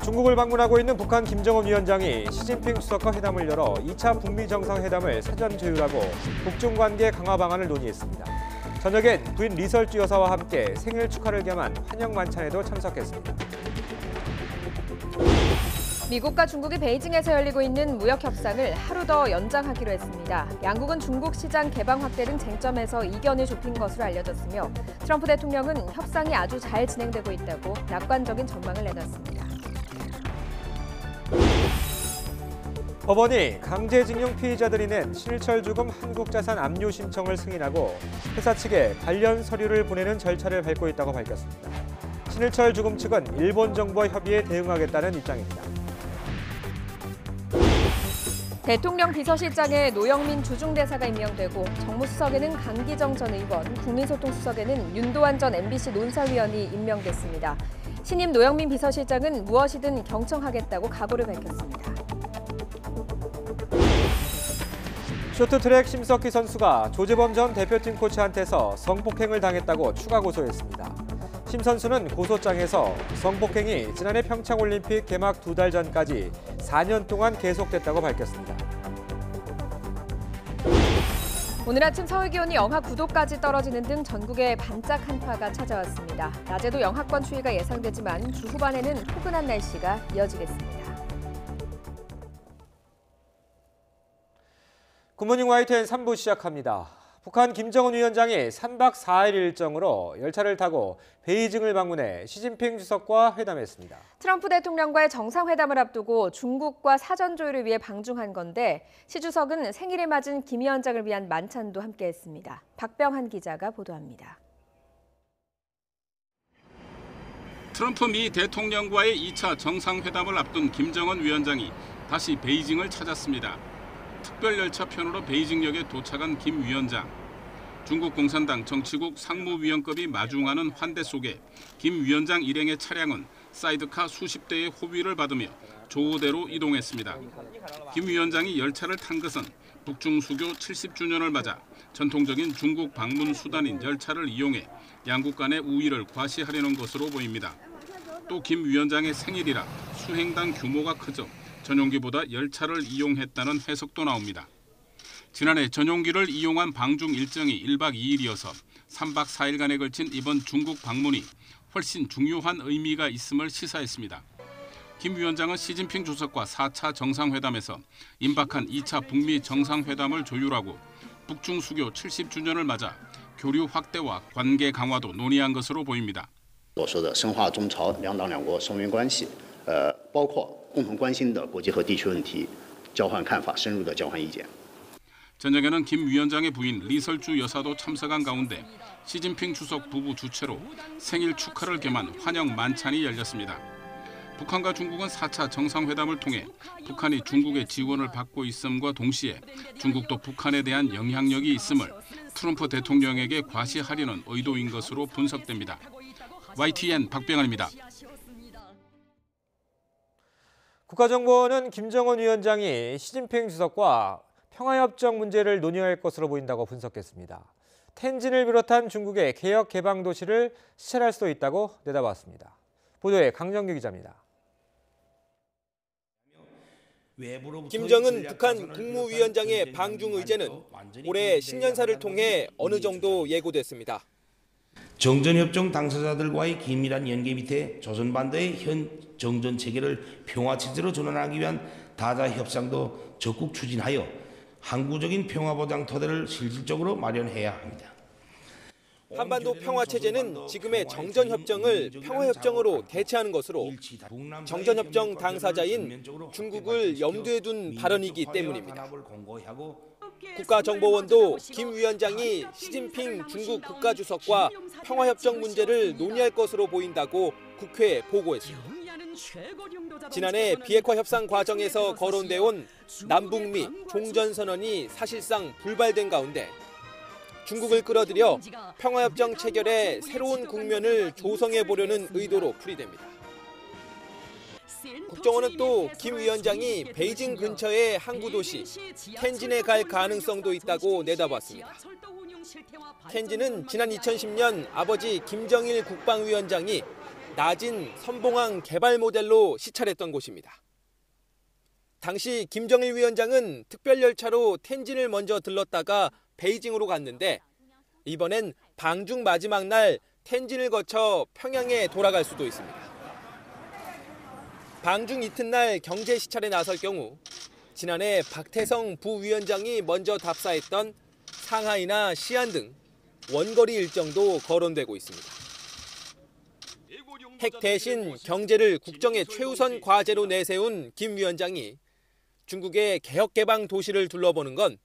중국을 방문하고 있는 북한 김정은 위원장이 시진핑 주석과 회담을 열어 2차 북미 정상회담을 사전 조율하고 북중 관계 강화 방안을 논의했습니다. 저녁엔 부인 리설주 여사와 함께 생일 축하를 겸한 환영 만찬에도 참석했습니다. 미국과 중국이 베이징에서 열리고 있는 무역 협상을 하루 더 연장하기로 했습니다. 양국은 중국 시장 개방 확대 등 쟁점에서 이견이 좁힌 것으로 알려졌으며 트럼프 대통령은 협상이 아주 잘 진행되고 있다고 낙관적인 전망을 내놨습니다. 법원이 강제징용 피의자들이 낸 신일철 주금 한국자산 압류 신청을 승인하고 회사 측에 관련 서류를 보내는 절차를 밟고 있다고 밝혔습니다. 신일철 주금 측은 일본 정부와 협의에 대응하겠다는 입장입니다. 대통령 비서실장에 노영민 주중대사가 임명되고 정무수석에는 강기정 전 의원, 국민소통수석에는 윤도한 전 MBC 논설위원이 임명됐습니다. 신임 노영민 비서실장은 무엇이든 경청하겠다고 각오를 밝혔습니다. 쇼트트랙 심석희 선수가 조재범 전 대표팀 코치한테서 성폭행을 당했다고 추가 고소했습니다. 심 선수는 고소장에서 성폭행이 지난해 평창올림픽 개막 2달 전까지 4년 동안 계속됐다고 밝혔습니다. 오늘 아침 서울 기온이 영하 9도까지 떨어지는 등 전국에 반짝 한파가 찾아왔습니다. 낮에도 영하권 추위가 예상되지만 주 후반에는 포근한 날씨가 이어지겠습니다. 굿모닝 YTN 3부 시작합니다. 북한 김정은 위원장이 3박 4일 일정으로 열차를 타고 베이징을 방문해 시진핑 주석과 회담했습니다. 트럼프 대통령과의 정상회담을 앞두고 중국과 사전 조율을 위해 방중한 건데 시 주석은 생일을 맞은 김 위원장을 위한 만찬도 함께했습니다. 박병한 기자가 보도합니다. 트럼프 미 대통령과의 2차 정상회담을 앞둔 김정은 위원장이 다시 베이징을 찾았습니다. 특별열차편으로 베이징역에 도착한 김 위원장. 중국 공산당 정치국 상무위원급이 마중하는 환대 속에 김 위원장 일행의 차량은 사이드카 수십 대의 호위를 받으며 조호대로 이동했습니다. 김 위원장이 열차를 탄 것은 북중 수교 70주년을 맞아 전통적인 중국 방문 수단인 열차를 이용해 양국 간의 우위를 과시하려는 것으로 보입니다. 또 김 위원장의 생일이라 수행당 규모가 크죠. 전용기보다 열차를 이용했다는 해석도 나옵니다. 지난해 전용기를 이용한 방중 일정이 1박 2일이어서 3박 4일간에 걸친 이번 중국 방문이 훨씬 중요한 의미가 있음을 시사했습니다. 김 위원장은 시진핑 주석과 4차 정상회담에서 임박한 2차 북미 정상회담을 조율하고 북중 수교 70주년을 맞아 교류 확대와 관계 강화도 논의한 것으로 보입니다. 所说的深化中朝两党两国双边关系，包括共同关心的国际和地区问题，交换看法，深入的交换意见。 저녁에는 김 위원장의 부인 리설주 여사도 참석한 가운데 시진핑 주석 부부 주최로 생일 축하를 겸한 환영 만찬이 열렸습니다. 북한과 중국은 4차 정상회담을 통해 북한이 중국의 지원을 받고 있음과 동시에 중국도 북한에 대한 영향력이 있음을 트럼프 대통령에게 과시하려는 의도인 것으로 분석됩니다. YTN 박병환입니다. 국가정보원은 김정은 위원장이 시진핑 주석과 평화협정 문제를 논의할 것으로 보인다고 분석했습니다. 텐진을 비롯한 중국의 개혁 개방 도시를 시찰할 수도 있다고 내다봤습니다. 보도에 강정규 기자입니다. 김정은 북한 국무위원장의 방중 의제는 올해 신년사를 통해 어느 정도 예고됐습니다. 정전협정 당사자들과의 긴밀한 연계 밑에 조선반도의 현 정전 체계를 평화 체제로 전환하기 위한 다자 협상도 적극 추진하여 항구적인 평화 보장 토대를 실질적으로 마련해야 합니다. 한반도 평화 체제는 지금의 정전협정을 평화협정으로 대체하는 것으로 정전협정 당사자인 중국을 염두에 둔 발언이기 때문입니다. 국가정보원도 김 위원장이 시진핑 중국 국가주석과 평화협정 문제를 논의할 것으로 보인다고 국회에 보고했습니다. 지난해 비핵화 협상 과정에서 거론돼 온 남북미 종전선언이 사실상 불발된 가운데 중국을 끌어들여 평화협정 체결에 새로운 국면을 조성해 보려는 의도로 풀이됩니다. 국정원은 또 김 위원장이 베이징 근처의 항구 도시 텐진에 갈 가능성도 있다고 내다봤습니다. 텐진은 지난 2010년 아버지 김정일 국방위원장이 낮은 선봉항 개발 모델로 시찰했던 곳입니다. 당시 김정일 위원장은 특별열차로 텐진을 먼저 들렀다가 베이징으로 갔는데 이번엔 방중 마지막 날 텐진을 거쳐 평양에 돌아갈 수도 있습니다. 방중 이튿날 경제 시찰에 나설 경우 지난해 박태성 부위원장이 먼저 답사했던 상하이나 시안 등 원거리 일정도 거론되고 있습니다. 핵 대신 경제를 국정의 최우선 과제로 내세운 김 위원장이 중국의 개혁개방 도시를 둘러보는 건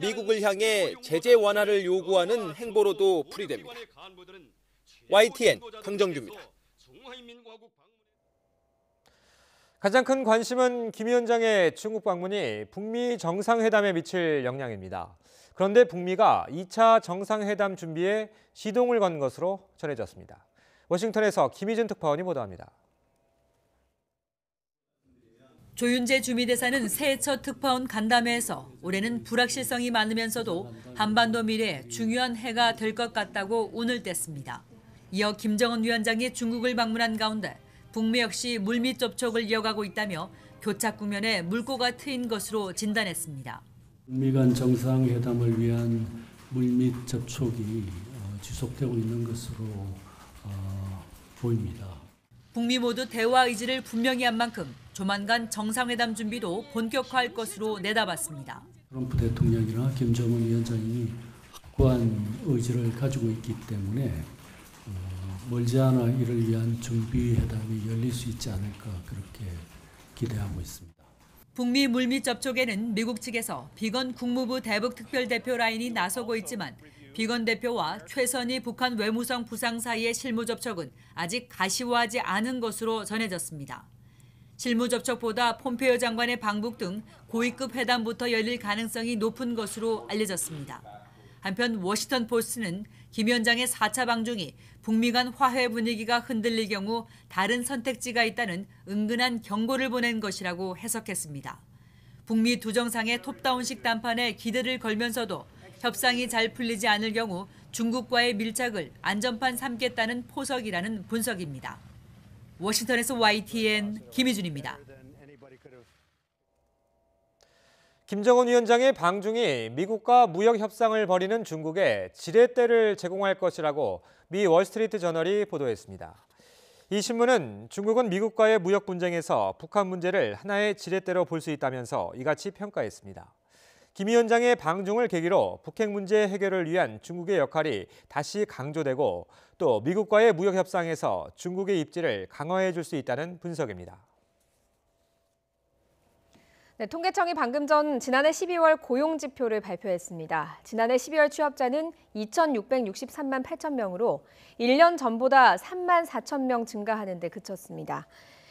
미국을 향해 제재 완화를 요구하는 행보로도 풀이됩니다. YTN 강정규입니다. 가장 큰 관심은 김 위원장의 중국 방문이 북미 정상회담에 미칠 영향입니다. 그런데 북미가 2차 정상회담 준비에 시동을 건 것으로 전해졌습니다. 워싱턴에서 김희준 특파원이 보도합니다. 조윤재 주미대사는 새해 첫 특파원 간담회에서 올해는 불확실성이 많으면서도 한반도 미래에 중요한 해가 될 것 같다고 운을 뗐습니다. 이어 김정은 위원장이 중국을 방문한 가운데 북미 역시 물밑 접촉을 이어가고 있다며 교착 국면에 물꼬가 트인 것으로 진단했습니다. 북미 간 정상회담을 위한 물밑 접촉이 지속되고 있는 것으로 보입니다. 북미 모두 대화 의지를 분명히 한 만큼 조만간 정상회담 준비도 본격화할 것으로 내다봤습니다. 트럼프 대통령이나 김정은 위원장이 확고한 의지를 가지고 있기 때문에 멀지 않아 이를 위한 준비회담이 열릴 수 있지 않을까 그렇게 기대하고 있습니다. 북미 물밑 접촉에는 미국 측에서 비건 국무부 대북 특별대표 라인이 나서고 있지만 비건 대표와 최선희 북한 외무성 부상 사이의 실무 접촉은 아직 가시화하지 않은 것으로 전해졌습니다. 실무 접촉보다 폼페이오 장관의 방북 등 고위급 회담부터 열릴 가능성이 높은 것으로 알려졌습니다. 한편 워싱턴 포스트는 김 위원장의 4차 방중이 북미 간 화해 분위기가 흔들릴 경우 다른 선택지가 있다는 은근한 경고를 보낸 것이라고 해석했습니다. 북미 두 정상의 톱다운식 담판에 기대를 걸면서도 협상이 잘 풀리지 않을 경우 중국과의 밀착을 안전판 삼겠다는 포석이라는 분석입니다. 워싱턴에서 YTN 김희준입니다. 김정은 위원장의 방중이 미국과 무역 협상을 벌이는 중국에 지렛대를 제공할 것이라고 미 월스트리트 저널이 보도했습니다. 이 신문은 중국은 미국과의 무역 분쟁에서 북한 문제를 하나의 지렛대로 볼 수 있다면서 이같이 평가했습니다. 김 위원장의 방중을 계기로 북핵 문제 해결을 위한 중국의 역할이 다시 강조되고 또 미국과의 무역 협상에서 중국의 입지를 강화해 줄 수 있다는 분석입니다. 네, 통계청이 방금 전 지난해 12월 고용지표를 발표했습니다. 지난해 12월 취업자는 2,663만 8천 명으로 1년 전보다 3만 4천 명 증가하는 데 그쳤습니다.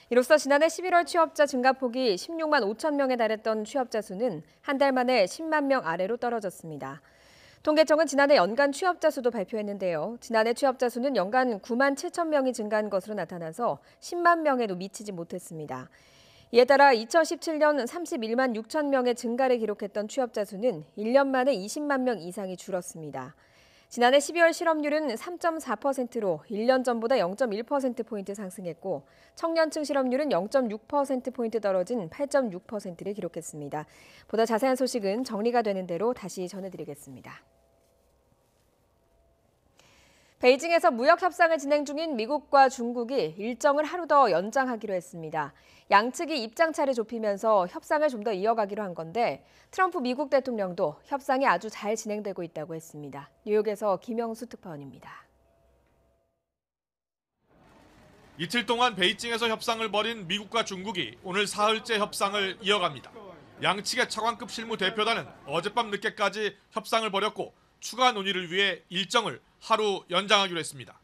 이로써 지난해 11월 취업자 증가폭이 16만 5천 명에 달했던 취업자 수는 한 달 만에 10만 명 아래로 떨어졌습니다. 통계청은 지난해 연간 취업자 수도 발표했는데요. 지난해 취업자 수는 연간 9만 7천 명이 증가한 것으로 나타나서 10만 명에도 미치지 못했습니다. 이에 따라 2017년 31만 6천 명의 증가를 기록했던 취업자 수는 1년 만에 20만 명 이상이 줄었습니다. 지난해 12월 실업률은 3.4%로 1년 전보다 0.1%포인트 상승했고 청년층 실업률은 0.6%포인트 떨어진 8.6%를 기록했습니다. 보다 자세한 소식은 정리가 되는 대로 다시 전해드리겠습니다. 베이징에서 무역 협상을 진행 중인 미국과 중국이 일정을 하루 더 연장하기로 했습니다. 양측이 입장차를 좁히면서 협상을 좀 더 이어가기로 한 건데 트럼프 미국 대통령도 협상이 아주 잘 진행되고 있다고 했습니다. 뉴욕에서 김영수 특파원입니다. 이틀 동안 베이징에서 협상을 벌인 미국과 중국이 오늘 사흘째 협상을 이어갑니다. 양측의 차관급 실무 대표단은 어젯밤 늦게까지 협상을 벌였고 추가 논의를 위해 일정을 하루 연장하기로 했습니다.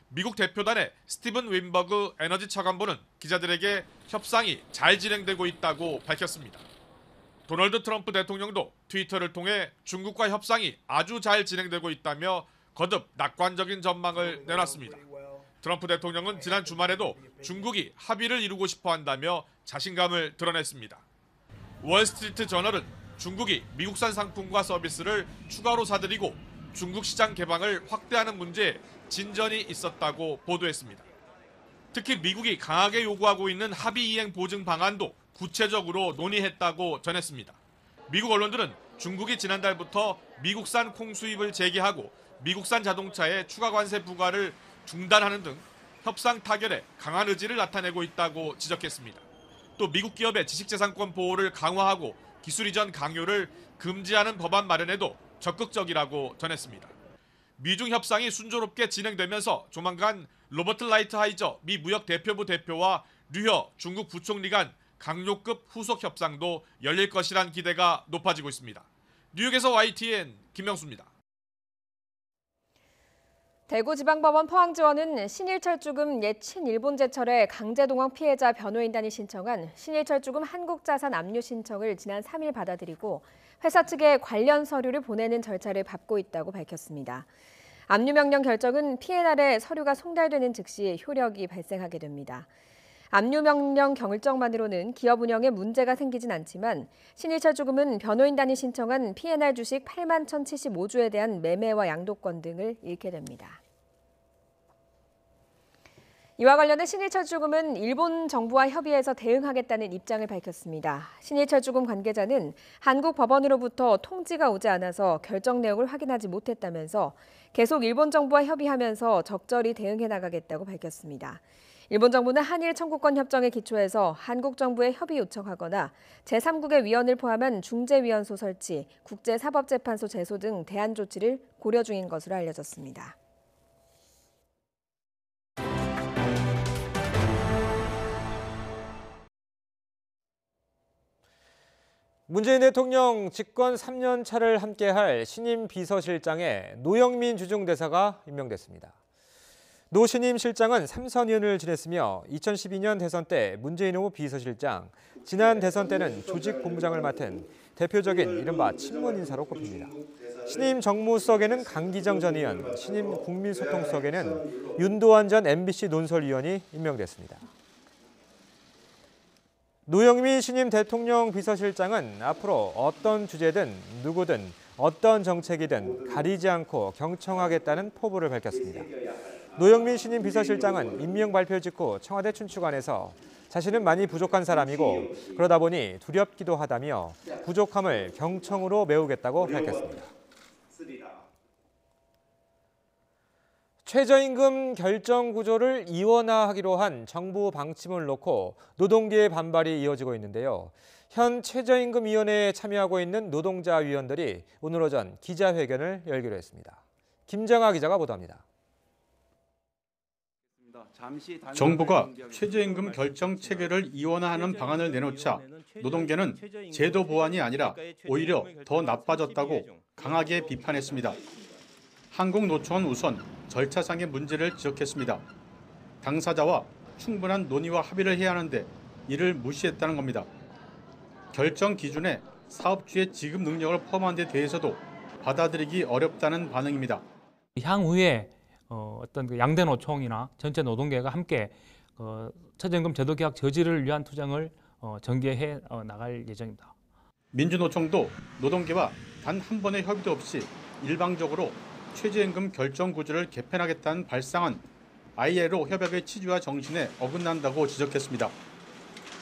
미국 대표단의 스티븐 윈버그 에너지 차관보는 기자들에게 협상이 잘 진행되고 있다고 밝혔습니다. 도널드 트럼프 대통령도 트위터를 통해 중국과 협상이 아주 잘 진행되고 있다며 거듭 낙관적인 전망을 내놨습니다. 트럼프 대통령은 지난 주말에도 중국이 합의를 이루고 싶어 한다며 자신감을 드러냈습니다. 월스트리트 저널은 중국이 미국산 상품과 서비스를 추가로 사들이고 중국 시장 개방을 확대하는 문제에 진전이 있었다고 보도했습니다. 특히 미국이 강하게 요구하고 있는 합의 이행 보증 방안도 구체적으로 논의했다고 전했습니다. 미국 언론들은 중국이 지난달부터 미국산 콩 수입을 재개하고 미국산 자동차에 추가 관세 부과를 중단하는 등 협상 타결에 강한 의지를 나타내고 있다고 지적했습니다. 또 미국 기업의 지식재산권 보호를 강화하고 기술 이전 강요를 금지하는 법안 마련에도 적극적이라고 전했습니다. 미중 협상이 순조롭게 진행되면서 조만간 로버트 라이트하이저 미 무역 대표부 대표와 류혀 중국 부총리 간 강요급 후속 협상도 열릴 것이란 기대가 높아지고 있습니다. 뉴욕에서 YTN 김명수입니다. 대구지방법원 포항지원은 신일철 주금 옛 친일본 제철의 강제동원 피해자 변호인단이 신청한 신일철 주금 한국자산 압류 신청을 지난 3일 받아들이고 회사 측에 관련 서류를 보내는 절차를 밟고 있다고 밝혔습니다. 압류명령 결정은 피해 날에 서류가 송달되는 즉시 효력이 발생하게 됩니다. 압류명령 결정만으로는 기업 운영에 문제가 생기진 않지만 신일철 주금은 변호인단이 신청한 피해 날 주식 8만 1,075주에 대한 매매와 양도권 등을 잃게 됩니다. 이와 관련해 신일철 주금은 일본 정부와 협의해서 대응하겠다는 입장을 밝혔습니다. 신일철 주금 관계자는 한국 법원으로부터 통지가 오지 않아서 결정 내용을 확인하지 못했다면서 계속 일본 정부와 협의하면서 적절히 대응해 나가겠다고 밝혔습니다. 일본 정부는 한일 청구권 협정에 기초해서 한국 정부에 협의 요청하거나 제3국의 위원을 포함한 중재위원소 설치, 국제사법재판소 제소 등 대안 조치를 고려 중인 것으로 알려졌습니다. 문재인 대통령 집권 3년 차를 함께할 신임 비서실장에 노영민 주중대사가 임명됐습니다. 노 신임 실장은 3선위원을 지냈으며 2012년 대선 때 문재인 후보 비서실장, 지난 대선 때는 조직본부장을 맡은 대표적인 이른바 친문 인사로 꼽힙니다. 신임 정무수석에는 강기정 전 의원, 신임 국민소통수석에는 윤도한 전 MBC 논설위원이 임명됐습니다. 노영민 신임 대통령 비서실장은 앞으로 어떤 주제든 누구든 어떤 정책이든 가리지 않고 경청하겠다는 포부를 밝혔습니다. 노영민 신임 비서실장은 임명 발표 직후 청와대 춘추관에서 자신은 많이 부족한 사람이고 그러다 보니 두렵기도 하다며 부족함을 경청으로 메우겠다고 밝혔습니다. 최저임금 결정 구조를 이원화하기로 한 정부 방침을 놓고 노동계의 반발이 이어지고 있는데요. 현 최저임금위원회에 참여하고 있는 노동자 위원들이 오늘 오전 기자회견을 열기로 했습니다. 김정아 기자가 보도합니다. 정부가 최저임금 결정 체계를 이원화하는 방안을 내놓자 노동계는 제도 보완이 아니라 오히려 더 나빠졌다고 강하게 비판했습니다. 한국노총은 우선 절차상의 문제를 지적했습니다. 당사자와 충분한 논의와 합의를 해야 하는데 이를 무시했다는 겁니다. 결정 기준에 사업주의 지급 능력을 포함한 데 대해서도 받아들이기 어렵다는 반응입니다. 향후에 어떤 그 양대 노총이나 전체 노동계가 함께 최저임금 제도 개혁 저지를 위한 투쟁을 전개해 나갈 예정입니다. 민주노총도 노동계와 단 한 번의 협의도 없이 일방적으로 최저임금 결정 구조를 개편하겠다는 발상은 ILO 협약의 취지와 정신에 어긋난다고 지적했습니다.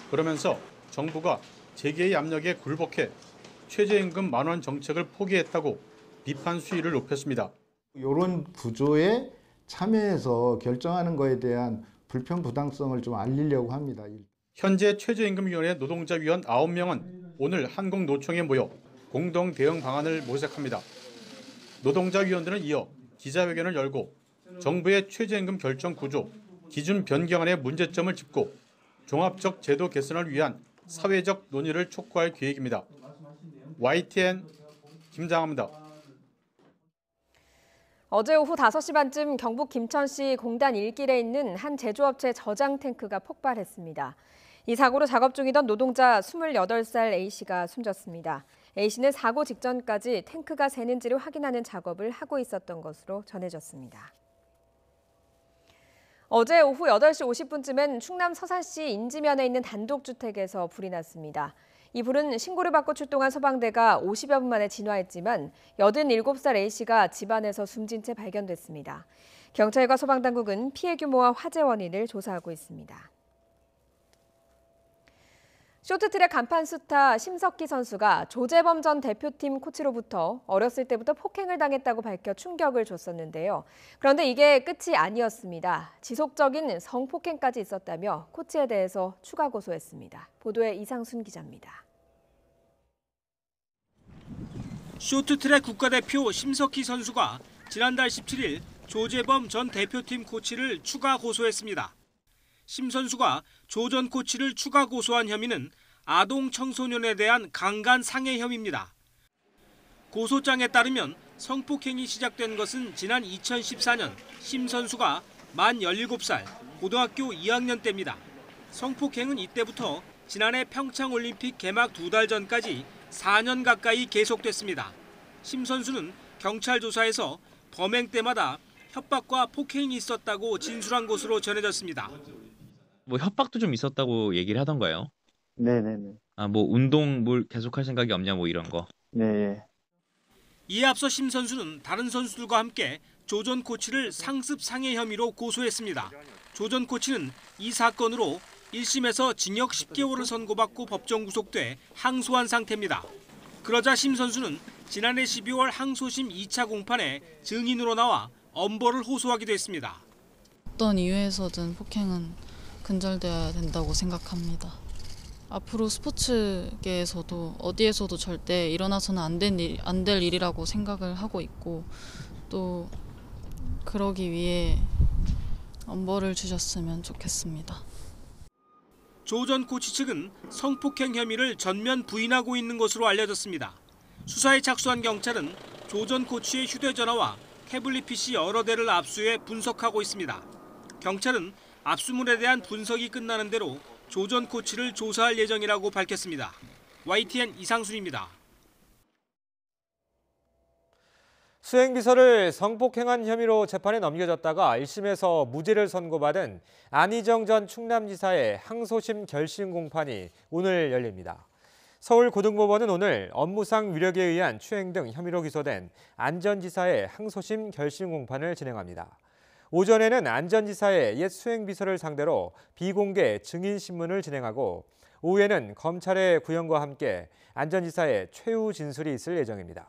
그러면서 정부가 재계의 압력에 굴복해 최저임금 만원 정책을 포기했다고 비판 수위를 높였습니다. 이런 구조에 참여해서 결정하는 것에 대한 불편 부당성을 좀 알리려고 합니다. 현재 최저임금위원회 노동자위원 9명은 오늘 한국노총에 모여 공동 대응 방안을 모색합니다. 노동자위원들은 이어 기자회견을 열고 정부의 최저임금 결정 구조, 기준 변경안의 문제점을 짚고 종합적 제도 개선을 위한 사회적 논의를 촉구할 계획입니다. YTN 김장합니다. 어제 오후 5시 반쯤 경북 김천시 공단 일길에 있는 한 제조업체 저장 탱크가 폭발했습니다. 이 사고로 작업 중이던 노동자 28살 A씨가 숨졌습니다. A씨는 사고 직전까지 탱크가 새는지를 확인하는 작업을 하고 있었던 것으로 전해졌습니다. 어제 오후 8시 50분쯤엔 충남 서산시 인지면에 있는 단독주택에서 불이 났습니다. 이 불은 신고를 받고 출동한 소방대가 50여 분 만에 진화했지만 87살 A씨가 집안에서 숨진 채 발견됐습니다. 경찰과 소방당국은 피해 규모와 화재 원인을 조사하고 있습니다. 쇼트트랙 간판 스타 심석희 선수가 조재범 전 대표팀 코치로부터 어렸을 때부터 폭행을 당했다고 밝혀 충격을 줬었는데요. 그런데 이게 끝이 아니었습니다. 지속적인 성폭행까지 있었다며 코치에 대해서 추가 고소했습니다. 보도에 이상순 기자입니다. 쇼트트랙 국가대표 심석희 선수가 지난달 17일 조재범 전 대표팀 코치를 추가 고소했습니다. 심 선수가 조 전 코치를 추가 고소한 혐의는 아동 청소년에 대한 강간 상해 혐의입니다. 고소장에 따르면 성폭행이 시작된 것은 지난 2014년 심 선수가 만 17살 고등학교 2학년 때입니다. 성폭행은 이때부터 지난해 평창올림픽 개막 2달 전까지 4년 가까이 계속됐습니다. 심 선수는 경찰 조사에서 범행 때마다 협박과 폭행이 있었다고 진술한 것으로 전해졌습니다. 뭐 협박도 좀 있었다고 얘기를 하던가요? 네네네. 뭐 운동 뭘 계속할 생각이 없냐 뭐 이런 거. 네. 이에 앞서 심 선수는 다른 선수들과 함께 조 전 코치를 상습 상해 혐의로 고소했습니다. 조 전 코치는 이 사건으로 1심에서 징역 10개월을 선고받고 법정 구속돼 항소한 상태입니다. 그러자 심 선수는 지난해 12월 항소심 2차 공판에 증인으로 나와 엄벌을 호소하기도 했습니다. 어떤 이유에서든 폭행은 근절돼야 된다고 생각합니다. 앞으로 스포츠계에서도 어디에서도 절대 일어나서는 안 될 일이라고 생각을 하고 있고 또 그러기 위해 엄벌을 주셨으면 좋겠습니다. 조 전 코치 측은 성폭행 혐의를 전면 부인하고 있는 것으로 알려졌습니다. 수사에 착수한 경찰은 조 전 코치의 휴대전화와 태블릿 PC 여러 대를 압수해 분석하고 있습니다. 경찰은 압수물에 대한 분석이 끝나는 대로 조 전 코치를 조사할 예정이라고 밝혔습니다. YTN 이상순입니다. 수행비서를 성폭행한 혐의로 재판에 넘겨졌다가 1심에서 무죄를 선고받은 안희정 전 충남지사의 항소심 결심 공판이 오늘 열립니다. 서울고등법원은 오늘 업무상 위력에 의한 추행 등 혐의로 기소된 안 전 지사의 항소심 결심 공판을 진행합니다. 오전에는 안 전 지사의 옛 수행비서를 상대로 비공개 증인신문을 진행하고 오후에는 검찰의 구형과 함께 안 전 지사의 최후 진술이 있을 예정입니다.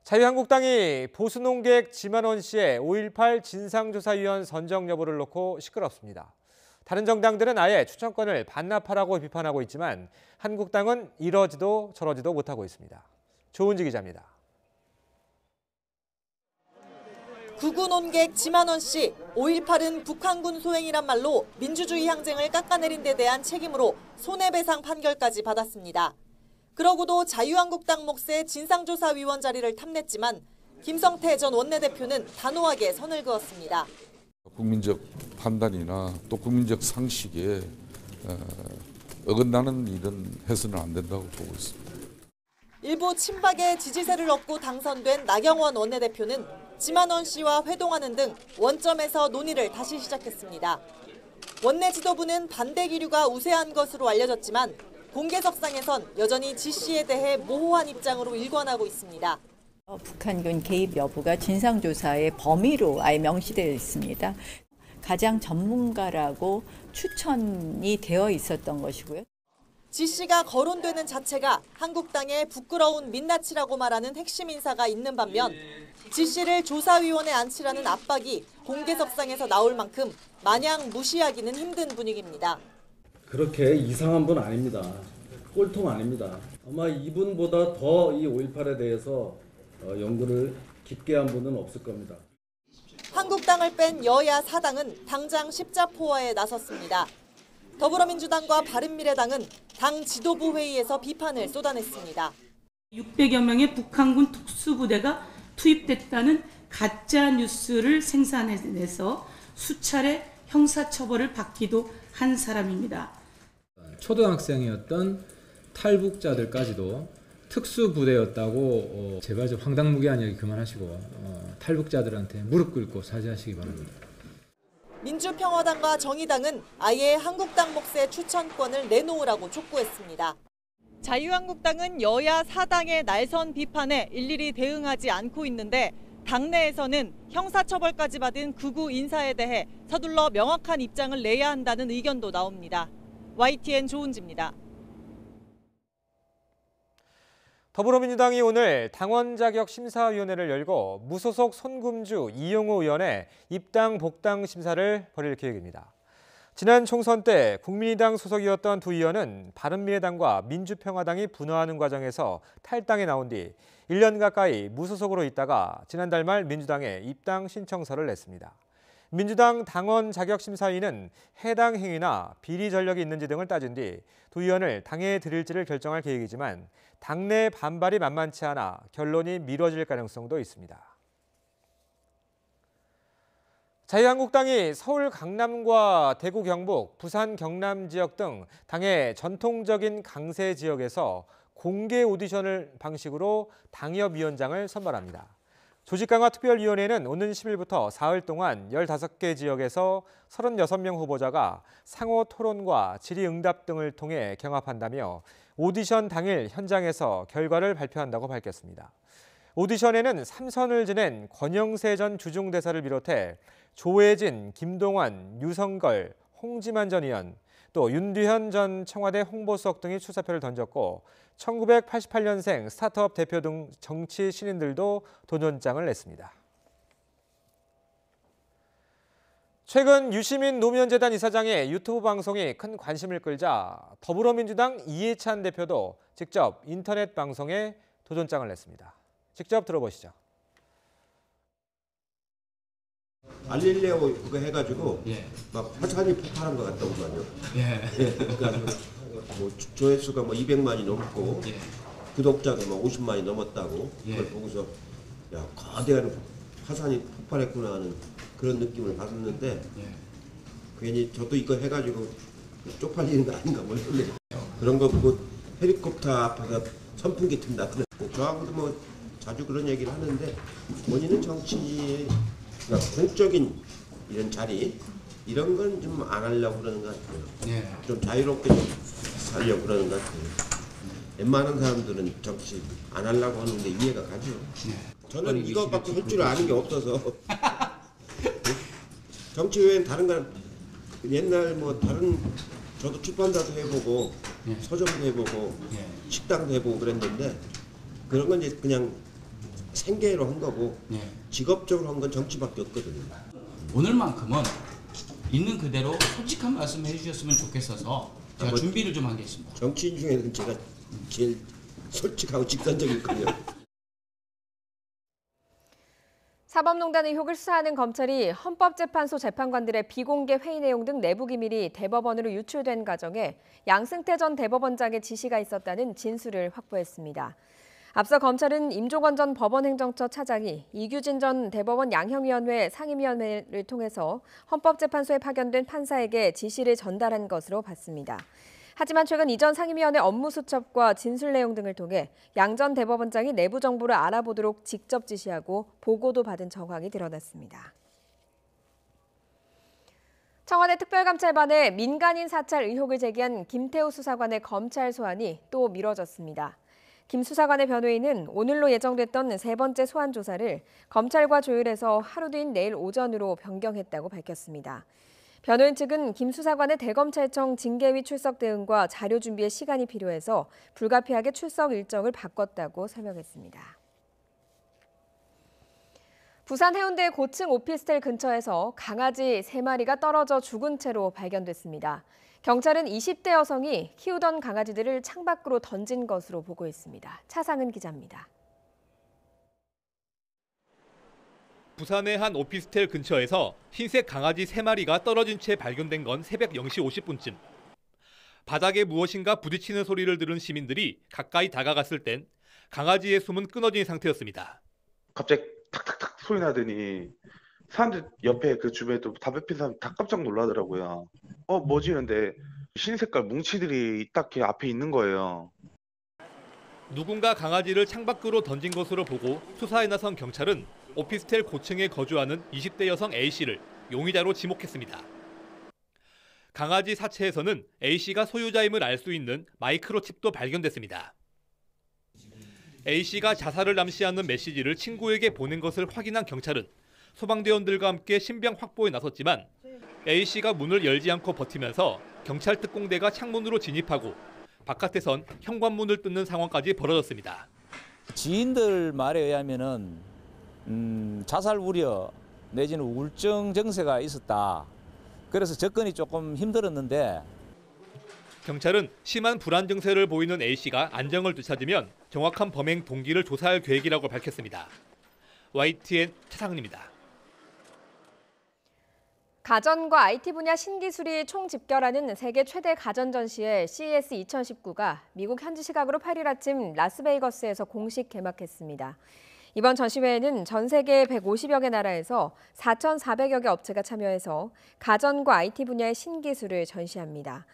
자유한국당이 보수논객 지만원 씨의 5.18 진상조사위원 선정 여부를 놓고 시끄럽습니다. 다른 정당들은 아예 추천권을 반납하라고 비판하고 있지만 한국당은 이러지도 저러지도 못하고 있습니다. 조은지 기자입니다. 구구논객 지만원 씨, 5.18은 북한군 소행이란 말로 민주주의 항쟁을 깎아내린 데 대한 책임으로 손해배상 판결까지 받았습니다. 그러고도 자유한국당 몫의 진상조사위원 자리를 탐냈지만 김성태 전 원내대표는 단호하게 선을 그었습니다. 국민적 판단이나 또 국민적 상식에 어긋나는 일은 해서는 안 된다고 보고 있습니다. 일부 친박의 지지세를 얻고 당선된 나경원 원내대표는 지만원 씨와 회동하는 등 원점에서 논의를 다시 시작했습니다. 원내 지도부는 반대 기류가 우세한 것으로 알려졌지만 공개석상에선 여전히 지 씨에 대해 모호한 입장으로 일관하고 있습니다. 북한군 개입 여부가 진상조사의 범위로 아예 명시되어 있습니다. 가장 전문가라고 추천이 되어 있었던 것이고요. 지 씨가 거론되는 자체가 한국당의 부끄러운 민낯이라고 말하는 핵심 인사가 있는 반면 지 씨를 조사위원회에 앉히라는 압박이 공개석상에서 나올 만큼 마냥 무시하기는 힘든 분위기입니다. 그렇게 이상한 분 아닙니다. 꼴통 아닙니다. 아마 이분보다 더 이 5.18에 대해서 연구를 깊게 한 분은 없을 겁니다. 한국당을 뺀 여야 4당은 당장 십자포화에 나섰습니다. 더불어민주당과 바른미래당은 당 지도부 회의에서 비판을 쏟아냈습니다. 600여 명의 북한군 특수부대가 투입됐다는 가짜 뉴스를 생산해내서 수차례 형사처벌을 받기도 한 사람입니다. 초등학생이었던 탈북자들까지도 특수부대였다고 제발 좀 황당무계한 얘기 그만하시고 탈북자들한테 무릎 꿇고 사죄하시기 바랍니다. 민주평화당과 정의당은 아예 한국당 몫의 추천권을 내놓으라고 촉구했습니다. 자유한국당은 여야 4당의 날선 비판에 일일이 대응하지 않고 있는데 당내에서는 형사처벌까지 받은 극우 인사에 대해 서둘러 명확한 입장을 내야 한다는 의견도 나옵니다. YTN 조은지입니다. 더불어민주당이 오늘 당원자격심사위원회를 열고 무소속 손금주 이용호 의원의 입당 복당 심사를 벌일 계획입니다. 지난 총선 때 국민의당 소속이었던 두 의원은 바른미래당과 민주평화당이 분화하는 과정에서 탈당에 나온 뒤 1년 가까이 무소속으로 있다가 지난달 말 민주당에 입당 신청서를 냈습니다. 민주당 당원자격심사위는 해당 행위나 비리 전력이 있는지 등을 따진 뒤 두 의원을 당에 들일지를 결정할 계획이지만 당내 반발이 만만치 않아 결론이 미뤄질 가능성도 있습니다. 자유한국당이 서울 강남과 대구 경북, 부산 경남 지역 등 당의 전통적인 강세 지역에서 공개 오디션을 방식으로 당협위원장을 선발합니다. 조직강화특별위원회는 오는 10일부터 사흘 동안 15개 지역에서 36명 후보자가 상호 토론과 질의응답 등을 통해 경합한다며 오디션 당일 현장에서 결과를 발표한다고 밝혔습니다. 오디션에는 3선을 지낸 권영세 전 주중대사를 비롯해 조혜진, 김동완, 유성걸, 홍지만 전 의원, 또 윤두현 전 청와대 홍보수석 등이 출사표를 던졌고 1988년생 스타트업 대표 등 정치 신인들도 도전장을 냈습니다. 최근 유시민 노무현재단 이사장의 유튜브 방송이 큰 관심을 끌자 더불어민주당 이해찬 대표도 직접 인터넷 방송에 도전장을 냈습니다. 직접 들어보시죠. 알릴레오 그거 해가지고 막 화산이 폭발한 것 같더구만요. 그러니까 뭐 조회수가 뭐 200만이 넘고 구독자가 뭐 50만이 넘었다고 그걸 보고서 야 거대한 화산이 폭발했구나 하는 그런 느낌을 받았는데 괜히 저도 이거 해가지고 쪽팔리는 거 아닌가 모르겠네요. 그런 거 보고 헬리콥터 앞에서 선풍기 튼다. 저하고도 뭐 자주 그런 얘기를 하는데 본인은 정치의 공적인 이런 자리 이런 건 좀 안 하려고 그러는 것 같아요. 좀 자유롭게 좀 살려고 그러는 것 같아요. 웬만한 사람들은 정치 안 하려고 하는 게 이해가 가죠. 저는 이것밖에 할 줄 아는 게 없어서 정치 외엔 다른 건 옛날 뭐 다른 저도 출판사도 해보고 서점도 해보고 식당도 해보고 그랬는데 그런 건 이제 그냥 생계로 한 거고 직업적으로 한 건 정치밖에 없거든요. 오늘만큼은 있는 그대로 솔직한 말씀 해주셨으면 좋겠어서 제가 준비를 좀 하겠습니다. 정치인 중에는 제가 제일 솔직하고 직선적이거든요. 사법농단 의혹을 수사하는 검찰이 헌법재판소 재판관들의 비공개 회의 내용 등 내부 기밀이 대법원으로 유출된 과정에 양승태 전 대법원장의 지시가 있었다는 진술을 확보했습니다. 앞서 검찰은 임종원 전 법원행정처 차장이 이규진 전 대법원 양형위원회 상임위원회를 통해서 헌법재판소에 파견된 판사에게 지시를 전달한 것으로 봤습니다. 하지만 최근 이전 상임위원회 업무 수첩과 진술 내용 등을 통해 양 전 대법원장이 내부 정보를 알아보도록 직접 지시하고 보고도 받은 정황이 드러났습니다. 청와대 특별감찰반에 민간인 사찰 의혹을 제기한 김태우 수사관의 검찰 소환이 또 미뤄졌습니다. 김 수사관의 변호인은 오늘로 예정됐던 세 번째 소환 조사를 검찰과 조율해서 하루 뒤인 내일 오전으로 변경했다고 밝혔습니다. 변호인 측은 김 수사관의 대검찰청 징계위 출석 대응과 자료 준비에 시간이 필요해서 불가피하게 출석 일정을 바꿨다고 설명했습니다. 부산 해운대 고층 오피스텔 근처에서 강아지 3마리가 떨어져 죽은 채로 발견됐습니다. 경찰은 20대 여성이 키우던 강아지들을 창밖으로 던진 것으로 보고 있습니다. 차상은 기자입니다. 부산의 한 오피스텔 근처에서 흰색 강아지 3마리가 떨어진 채 발견된 건 새벽 0시 50분쯤. 바닥에 무엇인가 부딪히는 소리를 들은 시민들이 가까이 다가갔을 땐 강아지의 숨은 끊어진 상태였습니다. 갑자기 탁탁탁 소리 나더니 사람들 옆에 그 주변에 또 담배 피는 사람 다 깜짝 놀라더라고요. 뭐지? 근데 흰색깔 뭉치들이 딱 앞에 있는 거예요. 누군가 강아지를 창밖으로 던진 것으로 보고 수사에 나선 경찰은 오피스텔 고층에 거주하는 20대 여성 A씨를 용의자로 지목했습니다. 강아지 사체에서는 A씨가 소유자임을 알 수 있는 마이크로칩도 발견됐습니다. A씨가 자살을 암시하는 메시지를 친구에게 보낸 것을 확인한 경찰은 소방대원들과 함께 신병 확보에 나섰지만 A씨가 문을 열지 않고 버티면서 경찰 특공대가 창문으로 진입하고 바깥에선 현관문을 뜯는 상황까지 벌어졌습니다. 지인들 말에 의하면은 자살 우려 내지는 우울증 증세가 있었다. 그래서 접근이 조금 힘들었는데 경찰은 심한 불안 증세를 보이는 A씨가 안정을 되찾으면 정확한 범행 동기를 조사할 계획이라고 밝혔습니다. YTN 차상은입니다. 가전과 IT 분야 신기술이 총집결하는 세계 최대 가전 전시회 CES 2019가 미국 현지 시각으로 8일 아침 라스베이거스에서 공식 개막했습니다. 이번 전시회에는 전 세계 150여 개 나라에서 4,400여 개 업체가 참여해서 가전과 IT 분야의 신기술을 전시합니다.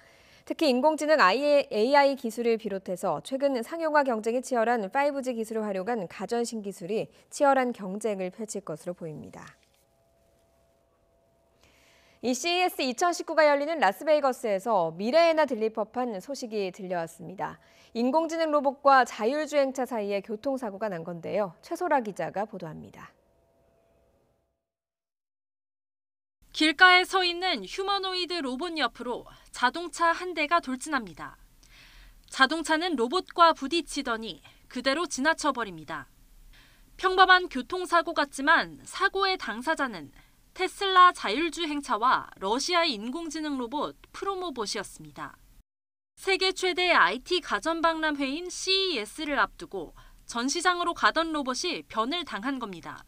특히 인공지능 AI 기술을 비롯해서 최근 상용화 경쟁이 치열한 5G 기술을 활용한 가전 신기술이 치열한 경쟁을 펼칠 것으로 보입니다. 이 CES 2019가 열리는 라스베이거스에서 미래에나 들릴 법한 소식이 들려왔습니다. 인공지능 로봇과 자율주행차 사이에 교통사고가 난 건데요. 최소라 기자가 보도합니다. 길가에 서 있는 휴머노이드 로봇 옆으로 자동차 한 대가 돌진합니다. 자동차는 로봇과 부딪히더니 그대로 지나쳐버립니다. 평범한 교통사고 같지만 사고의 당사자는 테슬라 자율주행차와 러시아의 인공지능 로봇 프로모봇이었습니다. 세계 최대 IT 가전 박람회인 CES를 앞두고 전시장으로 가던 로봇이 변을 당한 겁니다.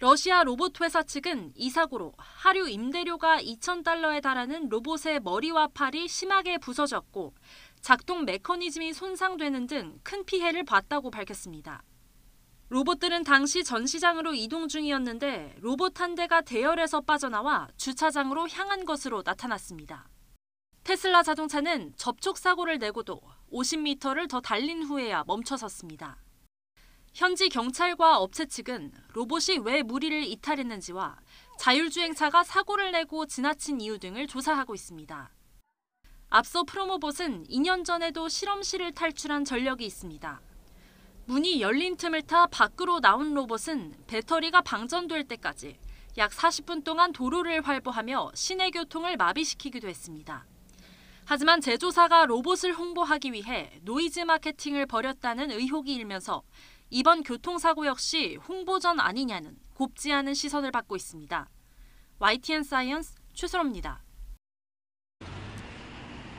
러시아 로봇 회사 측은 이 사고로 하류 임대료가 $2,000에 달하는 로봇의 머리와 팔이 심하게 부서졌고 작동 메커니즘이 손상되는 등 큰 피해를 봤다고 밝혔습니다. 로봇들은 당시 전시장으로 이동 중이었는데 로봇 한 대가 대열에서 빠져나와 주차장으로 향한 것으로 나타났습니다. 테슬라 자동차는 접촉 사고를 내고도 50m를 더 달린 후에야 멈춰섰습니다. 현지 경찰과 업체 측은 로봇이 왜 무리를 이탈했는지와 자율주행차가 사고를 내고 지나친 이유 등을 조사하고 있습니다. 앞서 프로모봇은 2년 전에도 실험실을 탈출한 전력이 있습니다. 문이 열린 틈을 타 밖으로 나온 로봇은 배터리가 방전될 때까지 약 40분 동안 도로를 활보하며 시내 교통을 마비시키기도 했습니다. 하지만 제조사가 로봇을 홍보하기 위해 노이즈 마케팅을 벌였다는 의혹이 일면서 이번 교통사고 역시 홍보전 아니냐는 곱지 않은 시선을 받고 있습니다. YTN 사이언스 최소라입니다.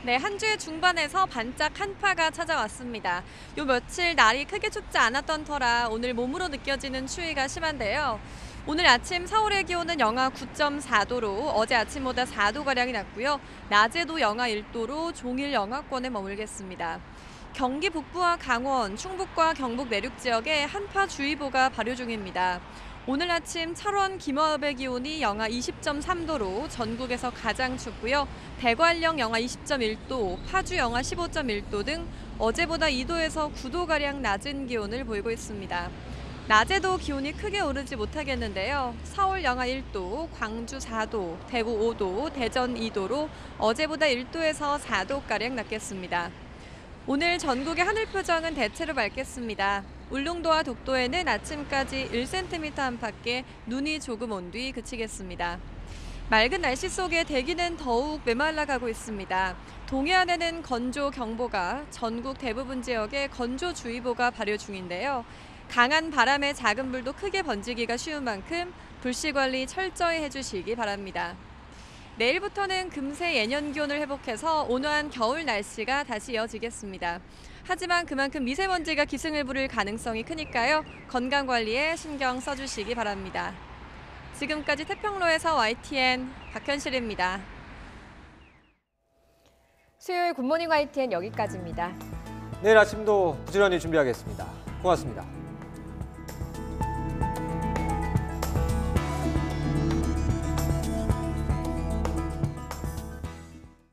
네, 한 주의 중반에서 반짝 한파가 찾아왔습니다. 요 며칠 날이 크게 춥지 않았던 터라 오늘 몸으로 느껴지는 추위가 심한데요. 오늘 아침 서울의 기온은 영하 9.4도로 어제 아침보다 4도가량이 낮고요. 낮에도 영하 1도로 종일 영하권에 머물겠습니다. 경기 북부와 강원, 충북과 경북 내륙 지역에 한파주의보가 발효 중입니다. 오늘 아침 철원 김어읍의 기온이 영하 20.3도로 전국에서 가장 춥고요. 대관령 영하 20.1도, 파주 영하 15.1도 등 어제보다 2도에서 9도가량 낮은 기온을 보이고 있습니다. 낮에도 기온이 크게 오르지 못하겠는데요. 서울 영하 1도, 광주 4도, 대구 5도, 대전 2도로 어제보다 1도에서 4도가량 낮겠습니다. 오늘 전국의 하늘 표정은 대체로 맑겠습니다. 울릉도와 독도에는 아침까지 1cm 안팎의 눈이 조금 온 뒤 그치겠습니다. 맑은 날씨 속에 대기는 더욱 메말라가고 있습니다. 동해안에는 건조경보가, 전국 대부분 지역에 건조주의보가 발효 중인데요. 강한 바람에 작은 불도 크게 번지기가 쉬운 만큼 불씨 관리 철저히 해주시기 바랍니다. 내일부터는 금세 예년 기온을 회복해서 온화한 겨울 날씨가 다시 이어지겠습니다. 하지만 그만큼 미세먼지가 기승을 부릴 가능성이 크니까요. 건강관리에 신경 써주시기 바랍니다. 지금까지 태평로에서 YTN 박현실입니다. 수요일 굿모닝 YTN 여기까지입니다. 내일 아침도 부지런히 준비하겠습니다. 고맙습니다.